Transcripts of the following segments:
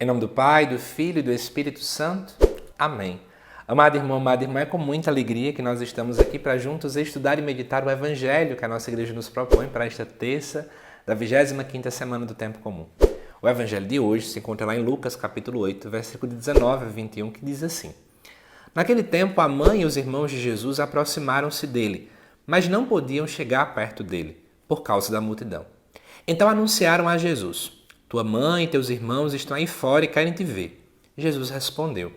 Em nome do Pai, do Filho e do Espírito Santo. Amém. Amado irmão, amada irmã, é com muita alegria que nós estamos aqui para juntos estudar e meditar o Evangelho que a nossa igreja nos propõe para esta terça da 25ª semana do Tempo Comum. O Evangelho de hoje se encontra lá em Lucas, capítulo 8, versículo de 19 a 21, que diz assim: Naquele tempo, a mãe e os irmãos de Jesus aproximaram-se dele, mas não podiam chegar perto dele, por causa da multidão. Então anunciaram a Jesus: Tua mãe e teus irmãos estão aí fora e querem te ver. Jesus respondeu: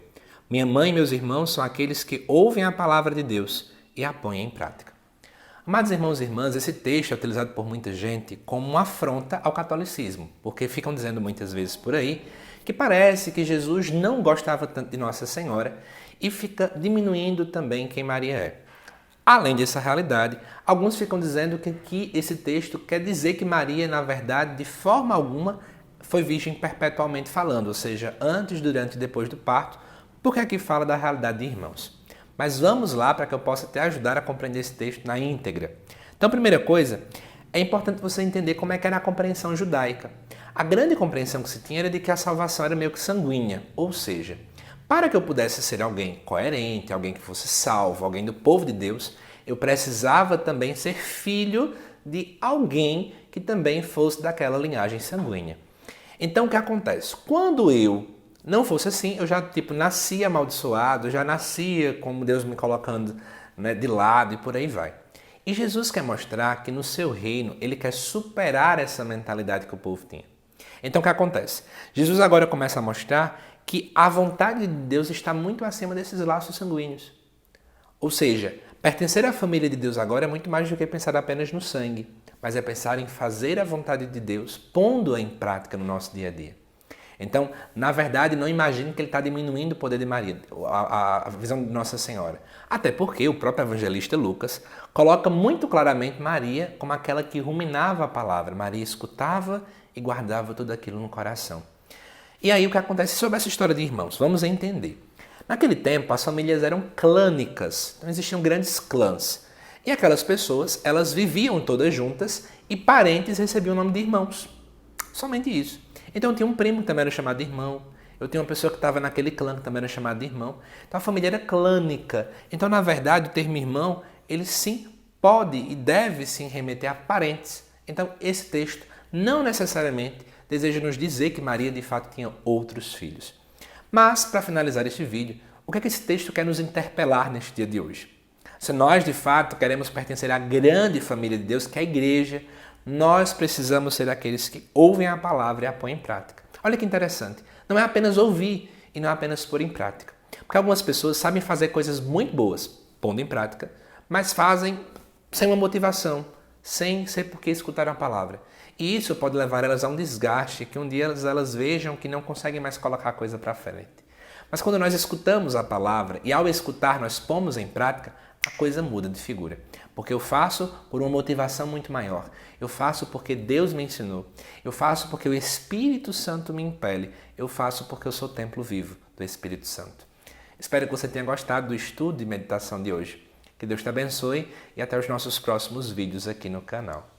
Minha mãe e meus irmãos são aqueles que ouvem a palavra de Deus e a põem em prática. Amados irmãos e irmãs, esse texto é utilizado por muita gente como uma afronta ao catolicismo, porque ficam dizendo muitas vezes por aí que parece que Jesus não gostava tanto de Nossa Senhora e fica diminuindo também quem Maria é. Além dessa realidade, alguns ficam dizendo que esse texto quer dizer que Maria, na verdade, de forma alguma, foi virgem perpetualmente falando, ou seja, antes, durante e depois do parto, porque aqui fala da realidade de irmãos. Mas vamos lá para que eu possa te ajudar a compreender esse texto na íntegra. Então, primeira coisa, é importante você entender como é que era a compreensão judaica. A grande compreensão que se tinha era de que a salvação era meio que sanguínea, ou seja, para que eu pudesse ser alguém coerente, alguém que fosse salvo, alguém do povo de Deus, eu precisava também ser filho de alguém que também fosse daquela linhagem sanguínea. Então, o que acontece? Quando eu não fosse assim, eu já nascia amaldiçoado, já nascia como Deus me colocando, de lado e por aí vai. E Jesus quer mostrar que no seu reino, ele quer superar essa mentalidade que o povo tinha. Então, o que acontece? Jesus agora começa a mostrar que a vontade de Deus está muito acima desses laços sanguíneos. Ou seja, pertencer à família de Deus agora é muito mais do que pensar apenas no sangue, mas é pensar em fazer a vontade de Deus, pondo-a em prática no nosso dia a dia. Então, na verdade, não imagine que ele está diminuindo o poder de Maria, a visão de Nossa Senhora. Até porque o próprio evangelista Lucas coloca muito claramente Maria como aquela que ruminava a palavra. Maria escutava e guardava tudo aquilo no coração. E aí o que acontece sobre essa história de irmãos? Vamos entender. Naquele tempo, as famílias eram clânicas, então existiam grandes clãs. E aquelas pessoas, elas viviam todas juntas e parentes recebiam o nome de irmãos. Somente isso. Então eu tinha um primo que também era chamado de irmão, eu tinha uma pessoa que estava naquele clã que também era chamado de irmão. Então a família era clânica. Então, na verdade, o termo irmão, ele sim pode e deve sim remeter a parentes. Então esse texto não necessariamente deseja nos dizer que Maria de fato tinha outros filhos. Mas, para finalizar este vídeo, o que é que esse texto quer nos interpelar neste dia de hoje? Se nós de fato queremos pertencer à grande família de Deus, que é a igreja, nós precisamos ser aqueles que ouvem a palavra e a põem em prática. Olha que interessante, não é apenas ouvir e não é apenas pôr em prática. Porque algumas pessoas sabem fazer coisas muito boas, pondo em prática, mas fazem sem uma motivação, sem ser porque escutaram a palavra. E isso pode levar elas a um desgaste, que um dia elas vejam que não conseguem mais colocar a coisa para frente. Mas quando nós escutamos a palavra e ao escutar nós pomos em prática, a coisa muda de figura. Porque eu faço por uma motivação muito maior. Eu faço porque Deus me ensinou. Eu faço porque o Espírito Santo me impele. Eu faço porque eu sou templo vivo do Espírito Santo. Espero que você tenha gostado do estudo e meditação de hoje. Que Deus te abençoe e até os nossos próximos vídeos aqui no canal.